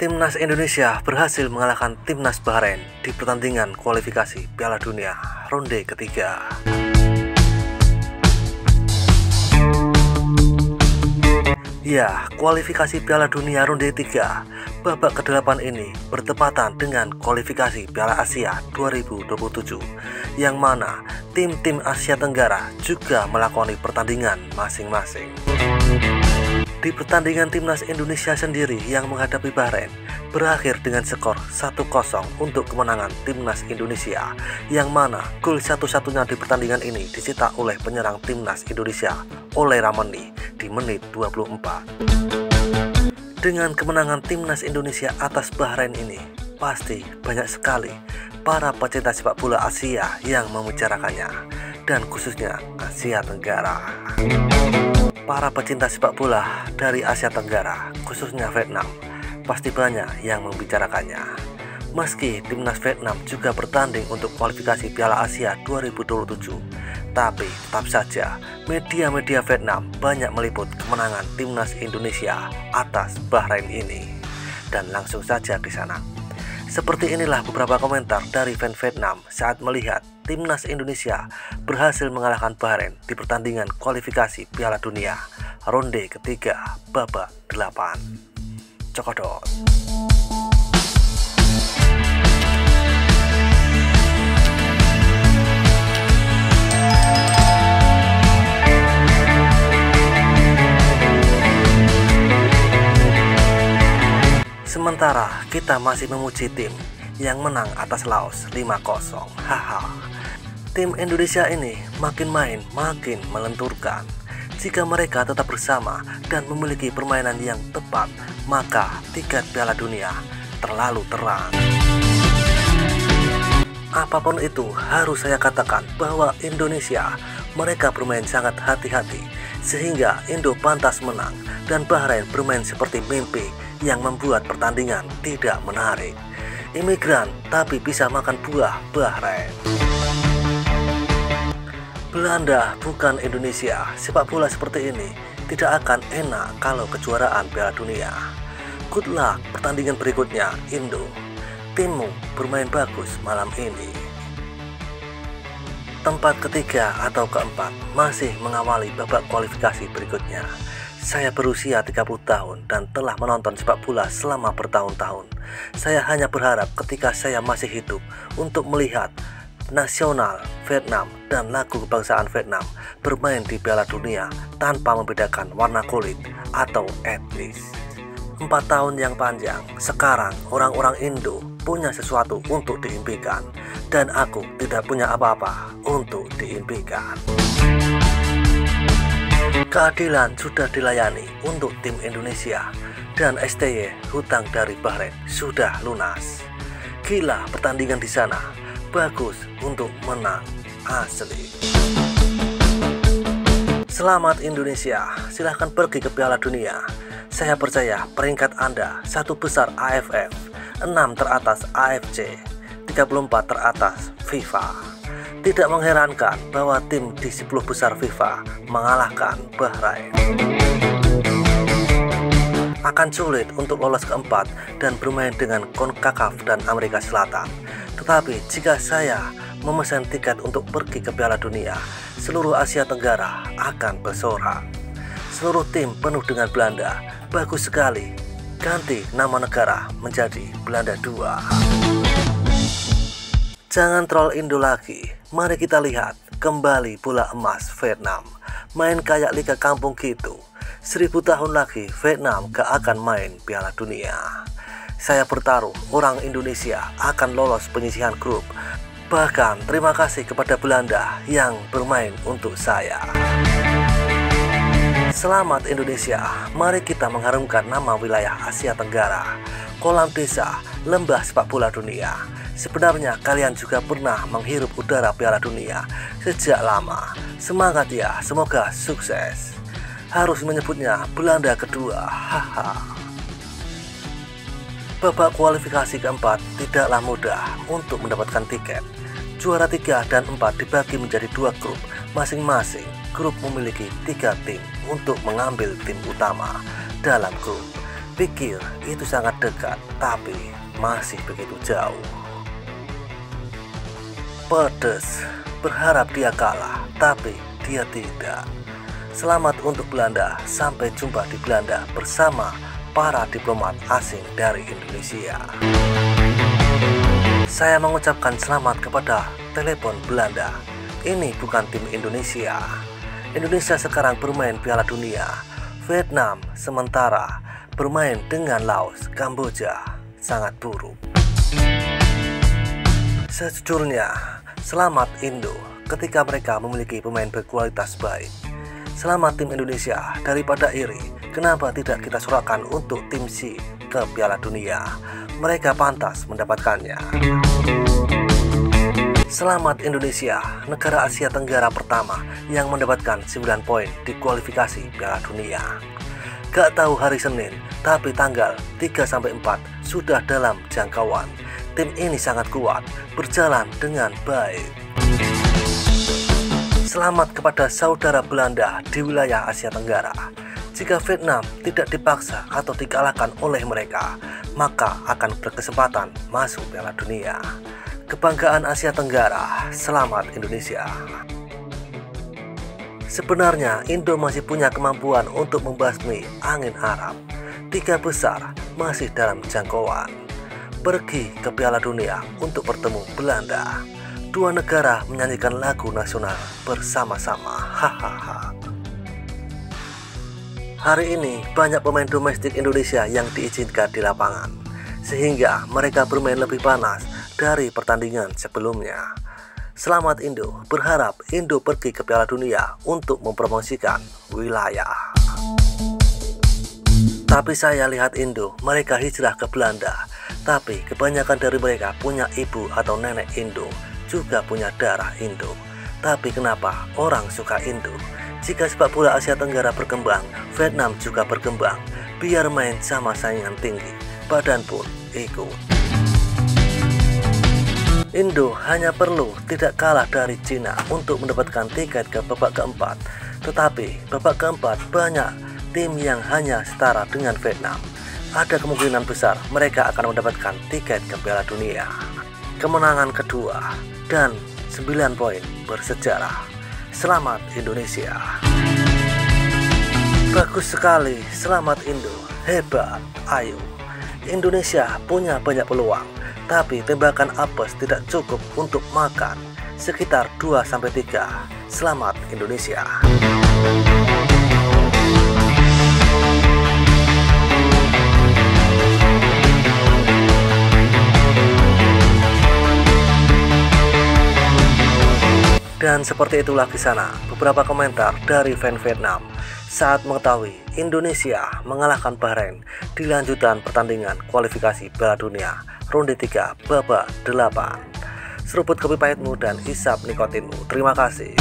Timnas Indonesia berhasil mengalahkan Timnas Bahrain di pertandingan kualifikasi Piala Dunia ronde ketiga. Ya, kualifikasi Piala Dunia ronde 3 babak ke-8 ini bertepatan dengan kualifikasi Piala Asia 2027 yang mana tim-tim Asia Tenggara juga melakoni pertandingan masing-masing. Di pertandingan Timnas Indonesia sendiri yang menghadapi Bahrain berakhir dengan skor 1-0 untuk kemenangan Timnas Indonesia, yang mana gol satu-satunya di pertandingan ini dicetak oleh penyerang Timnas Indonesia, Ole Ramani, di menit 24. Dengan kemenangan Timnas Indonesia atas Bahrain ini, pasti banyak sekali para pecinta sepak bola Asia yang membicarakannya, dan khususnya Asia Tenggara. Para pecinta sepak bola dari Asia Tenggara, khususnya Vietnam, pasti banyak yang membicarakannya. Meski Timnas Vietnam juga bertanding untuk kualifikasi Piala Asia 2027, tapi tetap saja media-media Vietnam banyak meliput kemenangan Timnas Indonesia atas Bahrain ini. Dan langsung saja ke sana. Seperti inilah beberapa komentar dari fan Vietnam saat melihat Timnas Indonesia berhasil mengalahkan Bahrain di pertandingan kualifikasi Piala Dunia ronde ketiga babak 8. Cokodot. Sementara kita masih memuji tim yang menang atas Laos 5-0. Haha. Tim Indonesia ini makin main makin melenturkan. Jika mereka tetap bersama dan memiliki permainan yang tepat, maka tiket Piala Dunia terlalu terang. Apapun itu, harus saya katakan bahwa Indonesia, mereka bermain sangat hati-hati sehingga Indo pantas menang, dan Bahrain bermain seperti mimpi yang membuat pertandingan tidak menarik. Imigran tapi bisa makan buah Bahrain. Belanda bukan Indonesia. Sepak bola seperti ini tidak akan enak kalau kejuaraan Piala Dunia. Good luck pertandingan berikutnya, Indo. Timmu bermain bagus malam ini. Tempat ketiga atau keempat masih mengawali babak kualifikasi berikutnya. Saya berusia 30 tahun dan telah menonton sepak bola selama bertahun-tahun. Saya hanya berharap ketika saya masih hidup untuk melihat nasional Vietnam dan lagu kebangsaan Vietnam bermain di Piala Dunia tanpa membedakan warna kulit atau etnis. 4 tahun yang panjang, sekarang orang-orang Indo punya sesuatu untuk diimpikan, dan aku tidak punya apa-apa untuk diimpikan. Keadilan sudah dilayani untuk tim Indonesia, dan STY hutang dari Bahrain sudah lunas. Gila pertandingan di sana, bagus untuk menang asli. Selamat Indonesia, silahkan pergi ke Piala Dunia. Saya percaya peringkat Anda 1 besar AFF, 6 teratas AFC, 34 teratas FIFA. Tidak mengherankan bahwa tim di 10 besar FIFA mengalahkan Bahrain. Akan sulit untuk lolos keempat dan bermain dengan CONCACAF dan Amerika Selatan. Tetapi jika saya memesan tiket untuk pergi ke Piala Dunia, seluruh Asia Tenggara akan bersorak. Seluruh tim penuh dengan Belanda, bagus sekali. Ganti nama negara menjadi Belanda 2. Jangan troll Indo lagi, mari kita lihat kembali bola emas Vietnam. Main kayak liga kampung gitu. 1000 tahun lagi Vietnam gak akan main Piala Dunia. Saya bertaruh orang Indonesia akan lolos penyisihan grup. Bahkan terima kasih kepada Belanda yang bermain untuk saya. Selamat Indonesia, mari kita mengharumkan nama wilayah Asia Tenggara. Kolam desa, lembah sepak bola dunia. Sebenarnya kalian juga pernah menghirup udara Piala Dunia sejak lama. Semangat ya, semoga sukses. Harus menyebutnya Belanda kedua. Haha. Babak kualifikasi keempat tidaklah mudah untuk mendapatkan tiket. Juara 3 dan 4 dibagi menjadi 2 grup. Masing-masing grup memiliki 3 tim untuk mengambil tim utama dalam grup. Pikir itu sangat dekat, tapi masih begitu jauh. Pedes, berharap dia kalah, tapi dia tidak. Selamat untuk Belanda, sampai jumpa di Belanda bersama para diplomat asing dari Indonesia. Saya mengucapkan selamat kepada telepon Belanda. Ini bukan tim Indonesia. Indonesia sekarang bermain Piala Dunia. Vietnam sementara bermain dengan Laos, Kamboja. Sangat buruk. Sejujurnya, selamat Indo ketika mereka memiliki pemain berkualitas baik. Selamat tim Indonesia, daripada iri, kenapa tidak kita sorakan untuk tim C ke Piala Dunia? Mereka pantas mendapatkannya. Selamat Indonesia, negara Asia Tenggara pertama yang mendapatkan 9 poin di kualifikasi Piala Dunia. Gak tahu hari Senin, tapi tanggal 3-4 sudah dalam jangkauan. Tim ini sangat kuat, berjalan dengan baik. Selamat kepada saudara Belanda di wilayah Asia Tenggara. Jika Vietnam tidak dipaksa atau dikalahkan oleh mereka, maka akan berkesempatan masuk Piala Dunia. Kebanggaan Asia Tenggara, selamat Indonesia. Sebenarnya Indo masih punya kemampuan untuk membasmi angin Arab. 3 besar masih dalam jangkauan. Pergi ke Piala Dunia untuk bertemu Belanda. 2 negara menyanyikan lagu nasional bersama-sama. Hahaha. Hari ini banyak pemain domestik Indonesia yang diizinkan di lapangan, sehingga mereka bermain lebih panas dari pertandingan sebelumnya. Selamat Indo, berharap Indo pergi ke Piala Dunia untuk mempromosikan wilayah. Tapi saya lihat Indo, mereka hijrah ke Belanda. Tapi kebanyakan dari mereka punya ibu atau nenek Indo, juga punya darah Indo. Tapi kenapa orang suka Indo? Jika sepak bola Asia Tenggara berkembang, Vietnam juga berkembang. Biar main sama saingan tinggi, badan pun ikut. Indo hanya perlu tidak kalah dari Cina untuk mendapatkan tiket ke babak keempat. Tetapi babak keempat banyak tim yang hanya setara dengan Vietnam. Ada kemungkinan besar mereka akan mendapatkan tiket ke Piala Dunia. Kemenangan kedua dan 9 poin bersejarah. Selamat Indonesia. Bagus sekali, selamat Indo. Hebat, ayo. Indonesia punya banyak peluang, tapi tembakan apes tidak cukup untuk makan. Sekitar 2-3. Selamat Indonesia. Dan seperti itulah di sana beberapa komentar dari fan Vietnam saat mengetahui Indonesia mengalahkan Bahrain di lanjutan pertandingan kualifikasi Piala Dunia ronde 3 babak 8. Seruput kopi pahitmu dan isap nikotinmu. Terima kasih.